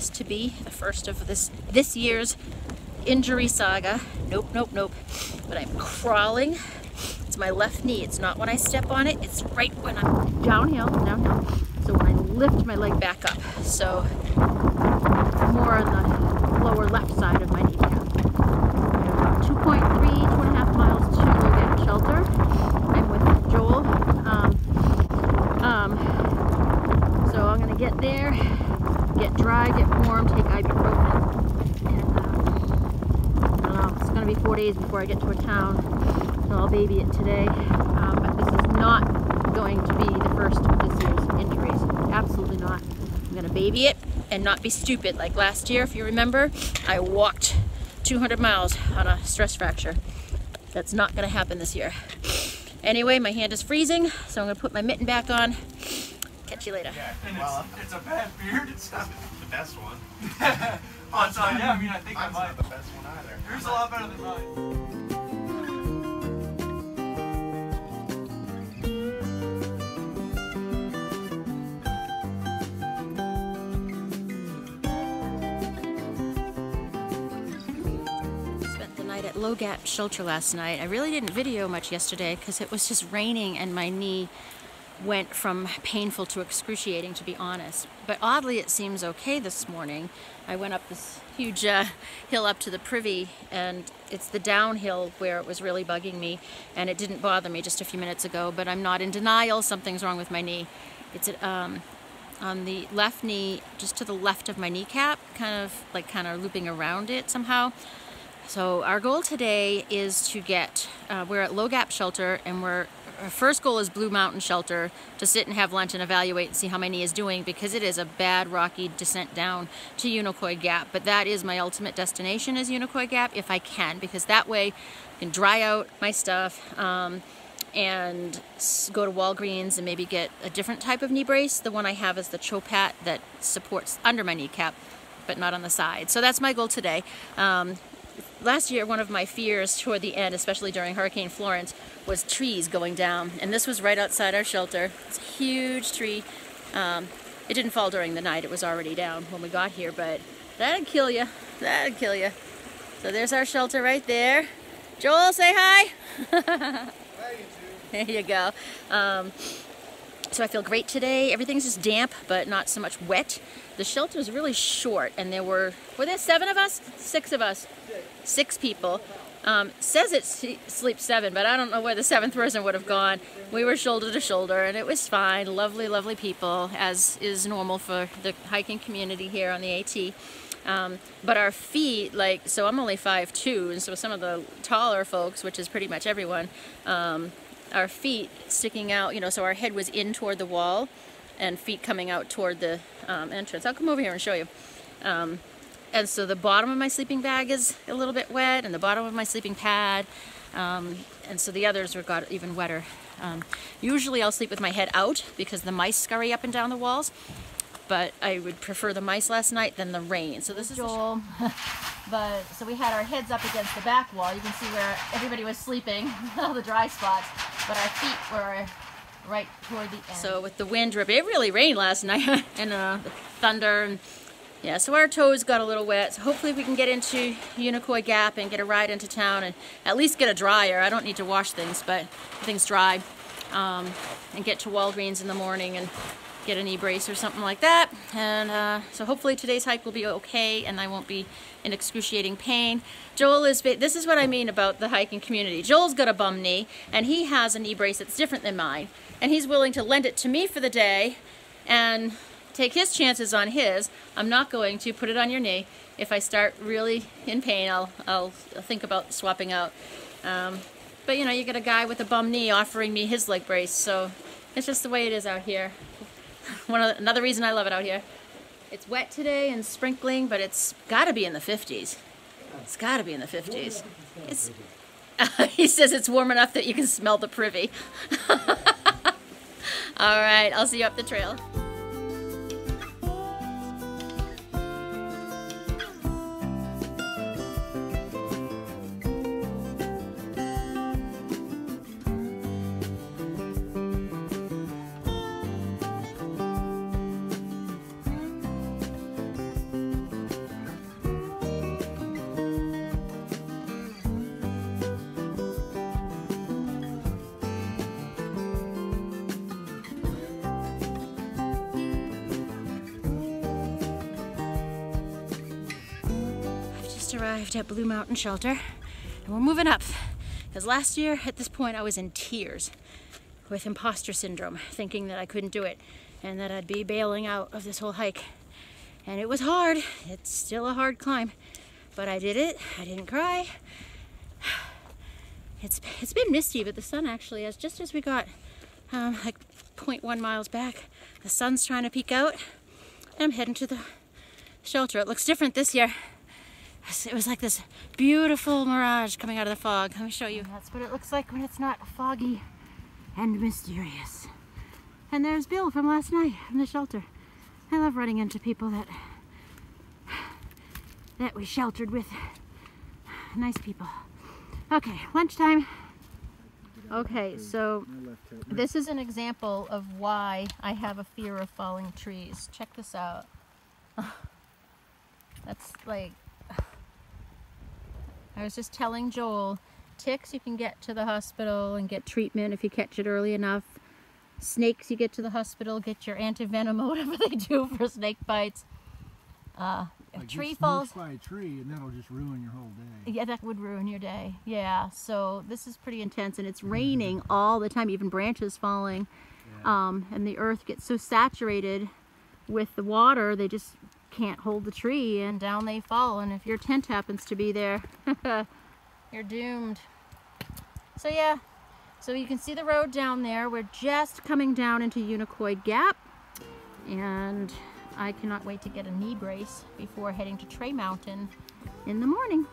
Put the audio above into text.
this to be the first of this year's injury saga. Nope, nope, nope. But I'm crawling. It's my left knee. It's not when I step on it. It's right when I'm downhill. So when I lift my leg back up. So more on the lower left side of my kneecap. 2.5 miles to Logan Shelter. I'm with Joel. So I'm gonna get there, get dry, get warm, take ibuprofen, and I don't know, it's gonna be 4 days before I get to a town, so I'll baby it today. But this is not going to be the first of this year's injuries. Absolutely not. I'm gonna baby it and not be stupid like last year. If you remember, I walked 200 miles on a stress fracture. That's not gonna happen this year. Anyway, my hand is freezing, so I'm gonna put my mitten back on. Catch you later. Yeah, and it's a bad beard. It's not the best one. Yeah, I mean, I think I might. Not the best one either. Yours is a lot better than mine. At Low Gap Shelter last night. I really didn't video much yesterday because it was just raining and my knee went from painful to excruciating, to be honest. But oddly, it seems okay this morning. I went up this huge hill up to the privy, and it's the downhill where it was really bugging me, and it didn't bother me just a few minutes ago, but I'm not in denial. Something's wrong with my knee. It's on the left knee, just to the left of my kneecap, kind of looping around it somehow. So our goal today is to get, we're at Low Gap Shelter, and our first goal is Blue Mountain Shelter, to sit and have lunch and evaluate and see how my knee is doing, because it is a bad rocky descent down to Unicoi Gap. But that is my ultimate destination, is Unicoi Gap, if I can, because that way I can dry out my stuff and go to Walgreens and maybe get a different type of knee brace. The one I have is the Chopat that supports under my kneecap, but not on the side. So that's my goal today. Last year, one of my fears toward the end, especially during Hurricane Florence, was trees going down. And this was right outside our shelter. It's a huge tree. It didn't fall during the night. It was already down when we got here, but that'd kill you. That'd kill you. So there's our shelter right there. Joel, say hi. Hi, you too. There you go. So I feel great today. Everything's just damp, but not so much wet. The shelter's really short, and were there 7 of us? 6 of us. 6 people. Says it sleeps 7, but I don't know where the 7th person would have gone. We were shoulder to shoulder, and it was fine. Lovely, lovely people, as is normal for the hiking community here on the AT. But our feet, so I'm only 5'2", and so some of the taller folks, which is pretty much everyone, our feet sticking out, so our head was in toward the wall, and feet coming out toward the entrance. I'll come over here and show you. And so the bottom of my sleeping bag is a little bit wet, and the bottom of my sleeping pad, and so the others got even wetter. Usually I'll sleep with my head out because the mice scurry up and down the walls, but I would prefer the mice last night than the rain. So this is Joel. But so we had our heads up against the back wall. You can see where everybody was sleeping, all the dry spots, but our feet were right toward the end. So with the wind dripping, it really rained last night, and the thunder, and yeah, so our toes got a little wet. So hopefully we can get into Unicoi Gap and get a ride into town and at least get a dryer. I don't need to wash things, but things dry, and get to Walgreens in the morning and get a knee brace or something like that. And so hopefully today's hike will be okay, and I won't be in excruciating pain. Joel is, this is what I mean about the hiking community. Joel's got a bum knee, and he has a knee brace that's different than mine, and he's willing to lend it to me for the day and take his chances on his. I'm not going to put it on your knee. If I start really in pain, I'll think about swapping out. But you get a guy with a bum knee offering me his leg brace, so it's just the way it is out here. Another reason I love it out here. It's wet today and sprinkling, but it's got to be in the 50s. It's got to be in the 50s. He says it's warm enough that you can smell the privy. All right, I'll see you up the trail. just arrived at Blue Mountain Shelter, and we're moving up. Because last year, at this point, I was in tears with imposter syndrome, thinking that I couldn't do it and that I'd be bailing out of this whole hike. And it was hard. It's still a hard climb, but I did it. I didn't cry. It's been misty, but the sun actually, just as we got like 0.1 miles back, the sun's trying to peek out, and I'm heading to the shelter. It looks different this year. It was like this beautiful mirage coming out of the fog. Let me show you. That's what it looks like when it's not foggy and mysterious. And there's Bill from last night from the shelter. I love running into people that we sheltered with. Nice people. Okay, lunchtime. Okay, so this is an example of why I have a fear of falling trees. Check this out. That's like, I was just telling Joel, ticks you can get to the hospital and get treatment if you catch it early enough. Snakes you get to the hospital, get your anti-venom or whatever they do for snake bites. If tree falls by a tree, and that'll just ruin your whole day. Yeah, that would ruin your day. Yeah, so this is pretty intense, and it's raining all the time, even branches falling. Yeah. And the earth gets so saturated with the water, they just can't hold the tree, and down they fall. And if your tent happens to be there, you're doomed. So yeah, so you can see the road down there. We're just coming down into Unicoi Gap, and I cannot wait to get a knee brace before heading to Tray Mountain in the morning.